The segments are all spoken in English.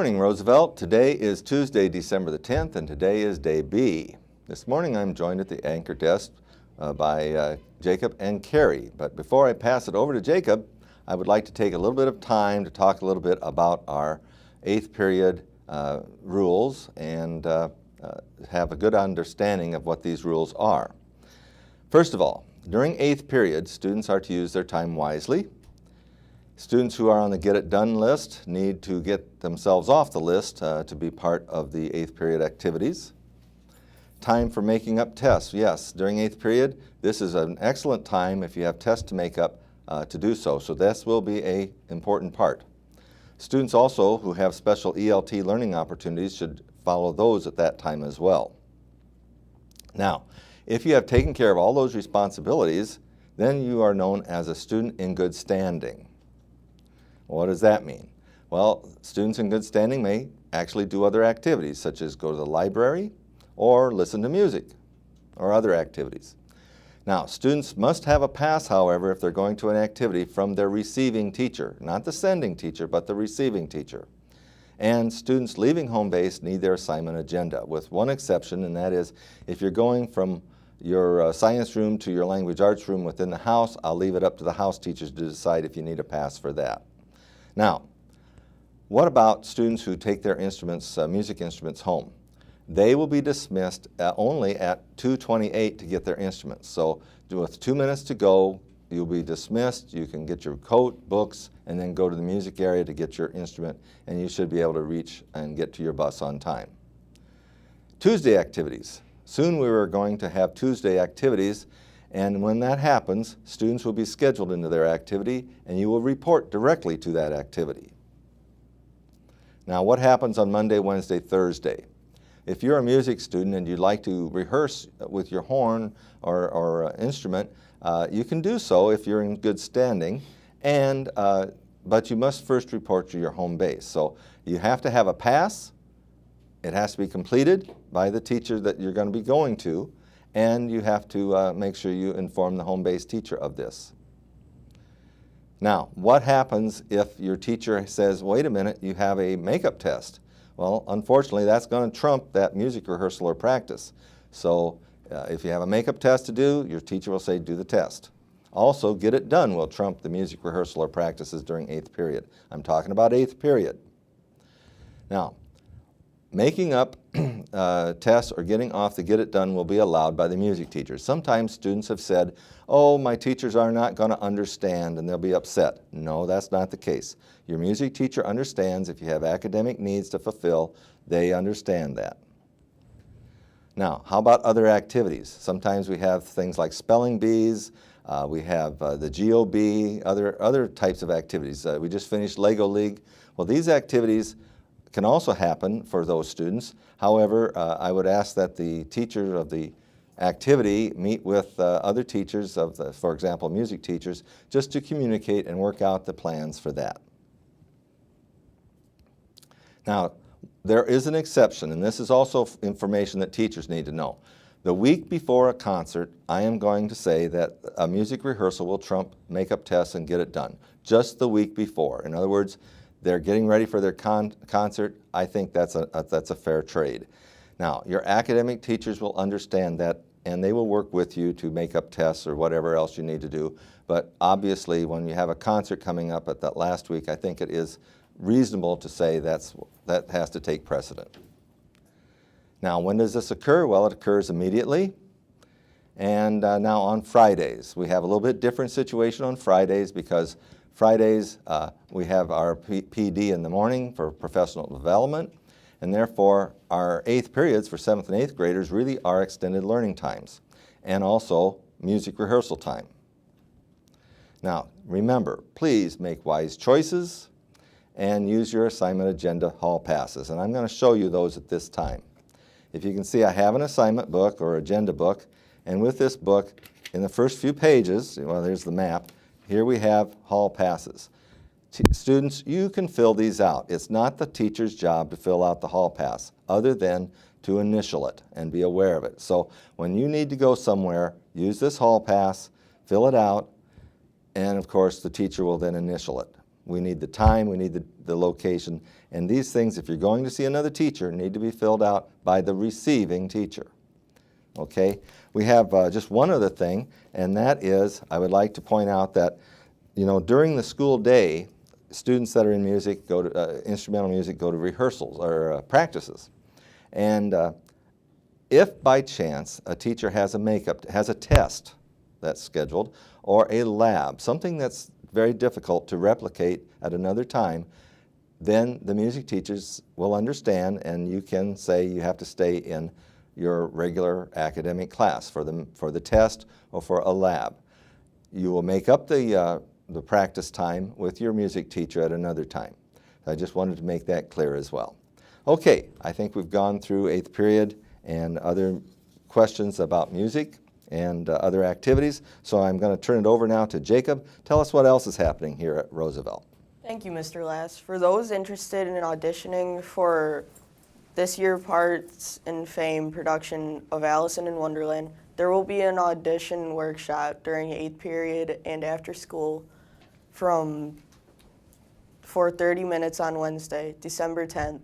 morning, Roosevelt. Today is Tuesday, December the 10th, and today is Day B. This morning I'm joined at the anchor desk by Jacob and Carrie. But before I pass it over to Jacob, I would like to take a little bit of time to talk a little bit about our 8th period rules and have a good understanding of what these rules are. First of all, during 8th period, students are to use their time wisely. Students who are on the Get It Done list need to get themselves off the list to be part of the 8th period activities. Time for making up tests. Yes, during 8th period, this is an excellent time if you have tests to make up to do so. So this will be an important part. Students also who have special ELT learning opportunities should follow those at that time as well. Now, if you have taken care of all those responsibilities, then you are known as a student in good standing. What does that mean? Well, students in good standing may actually do other activities, such as go to the library or listen to music or other activities. Now, students must have a pass, however, if they're going to an activity from their receiving teacher, not the sending teacher, but the receiving teacher. And students leaving home base need their assignment agenda, with one exception, and that is if you're going from your science room to your language arts room within the house, I'll leave it up to the house teachers to decide if you need a pass for that. Now, what about students who take their instruments, music instruments home? They will be dismissed only at 2:28 to get their instruments. So with 2 minutes to go, you'll be dismissed. You can get your coat, books, and then go to the music area to get your instrument, and you should be able to reach and get to your bus on time. Tuesday activities. Soon we are going to have Tuesday activities, and when that happens, students will be scheduled into their activity, and you will report directly to that activity. Now, what happens on Monday, Wednesday, Thursday? If you're a music student and you'd like to rehearse with your horn or instrument, you can do so if you're in good standing, but you must first report to your home base. So you have to have a pass. It has to be completed by the teacher that you're going to be going to, and you have to make sure you inform the home base teacher of this. Now, what happens if your teacher says, wait a minute, you have a makeup test? Well, unfortunately, that's going to trump that music rehearsal or practice. So if you have a makeup test to do, your teacher will say, do the test. Also, Get It Done will trump the music rehearsal or practices during 8th period. I'm talking about 8th period. Now, making up tests or getting off the Get It Done will be allowed by the music teachers. Sometimes students have said, oh, my teachers are not going to understand and they'll be upset. No, that's not the case. Your music teacher understands if you have academic needs to fulfill, they understand that. Now, how about other activities? Sometimes we have things like spelling bees, we have the GOB, other types of activities. We just finished Lego League. Well, these activities can also happen for those students. However, I would ask that the teacher of the activity meet with other teachers of, for example, music teachers, just to communicate and work out the plans for that. Now, there is an exception, and this is also information that teachers need to know. The week before a concert, I am going to say that a music rehearsal will trump makeup tests and Get It Done, just the week before. In other words, they're getting ready for their concert. I think that's a fair trade. Now, your academic teachers will understand that, and they will work with you to make up tests or whatever else you need to do. But obviously, when you have a concert coming up at that last week, I think it is reasonable to say that has to take precedent. Now, when does this occur? Well, it occurs immediately. And now on Fridays, we have a little bit different situation on Fridays because Fridays, we have our PD in the morning for professional development, and therefore our 8th periods for 7th and 8th graders really are extended learning times, and also music rehearsal time. Now, remember, please make wise choices and use your assignment agenda hall passes, and I'm going to show you those at this time. If you can see, I have an assignment book or agenda book, and with this book, in the first few pages, well, there's the map, here we have hall passes. Students, you can fill these out. It's not the teacher's job to fill out the hall pass, other than to initial it and be aware of it. So when you need to go somewhere, use this hall pass, fill it out, and of course the teacher will then initial it. we need the time, we need the location, and these things, if you're going to see another teacher, need to be filled out by the receiving teacher. Okay, we have just one other thing, and that is I would like to point out that, you know, during the school day, students that are in music go to instrumental music go to rehearsals or practices, and if by chance a teacher has a test that's scheduled or a lab, something that's very difficult to replicate at another time, then the music teachers will understand, and you can say you have to stay in your regular academic class for the test or for a lab. You will make up the practice time with your music teacher at another time. I just wanted to make that clear as well. Okay, I think we've gone through 8th period and other questions about music and other activities, so I'm going to turn it over now to Jacob. Tell us what else is happening here at Roosevelt. Thank you, Mr. Lass. For those interested in auditioning for this year Parts and Fame production of Alice in Wonderland, there will be an audition workshop during 8th period and after school for 30 minutes on Wednesday, December 10th.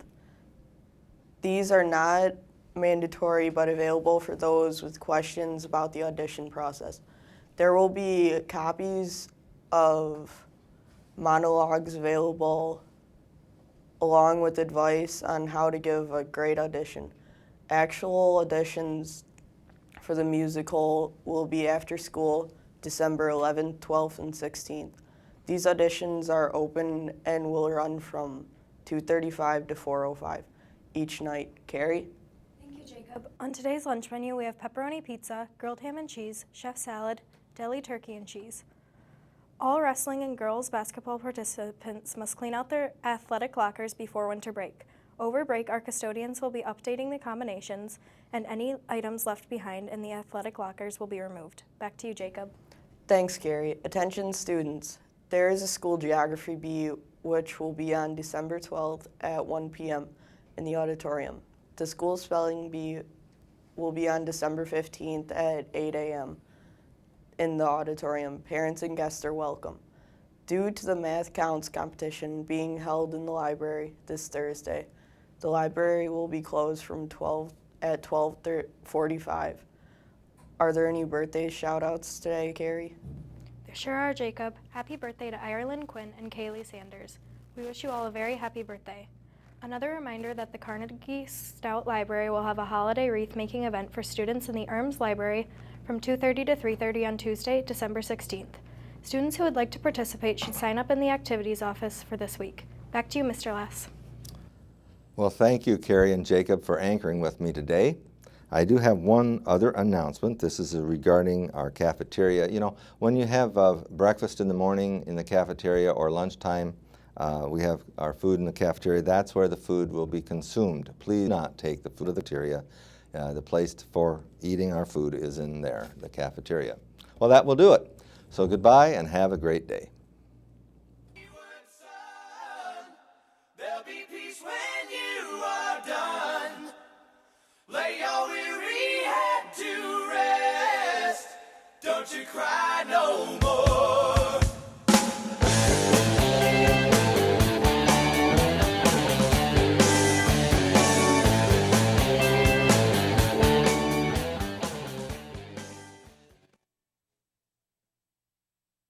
These are not mandatory but available for those with questions about the audition process. There will be copies of monologues available along with advice on how to give a great audition. Actual auditions for the musical will be after school, December 11th, 12th, and 16th. These auditions are open and will run from 2:35 to 4:05 each night. Carrie? Thank you, Jacob. On today's lunch menu, we have pepperoni pizza, grilled ham and cheese, chef salad, deli turkey and cheese. All wrestling and girls basketball participants must clean out their athletic lockers before winter break. Over break, our custodians will be updating the combinations, and any items left behind in the athletic lockers will be removed. Back to you, Jacob. Thanks, Carrie. Attention students. There is a school geography bee which will be on December 12th at 1 p.m. in the auditorium. The school spelling bee will be on December 15th at 8 a.m. in the auditorium. Parents and guests are welcome. Due to the math counts competition being held in the library this Thursday, the library will be closed from 12:45. Are there any birthday shout-outs today, Carrie? There sure are, Jacob. Happy birthday to Ireland Quinn and Kaylee Sanders. We wish you all a very happy birthday. Another reminder that the Carnegie Stout Library will have a holiday wreath-making event for students in the Erms Library from 2:30 to 3:30 on Tuesday, December 16th. Students who would like to participate should sign up in the activities office for this week. Back to you, Mr. Lass. Well, thank you, Carrie and Jacob, for anchoring with me today. I do have one other announcement. This is regarding our cafeteria. You know, when you have breakfast in the morning in the cafeteria or lunchtime, we have our food in the cafeteria. That's where the food will be consumed. Please not take the food of the cafeteria. The place for eating our food is in there, the cafeteria. Well, that will do it. So goodbye and have a great day. There'll be peace when you are done. Lay your weary head to rest. Don't you cry no more.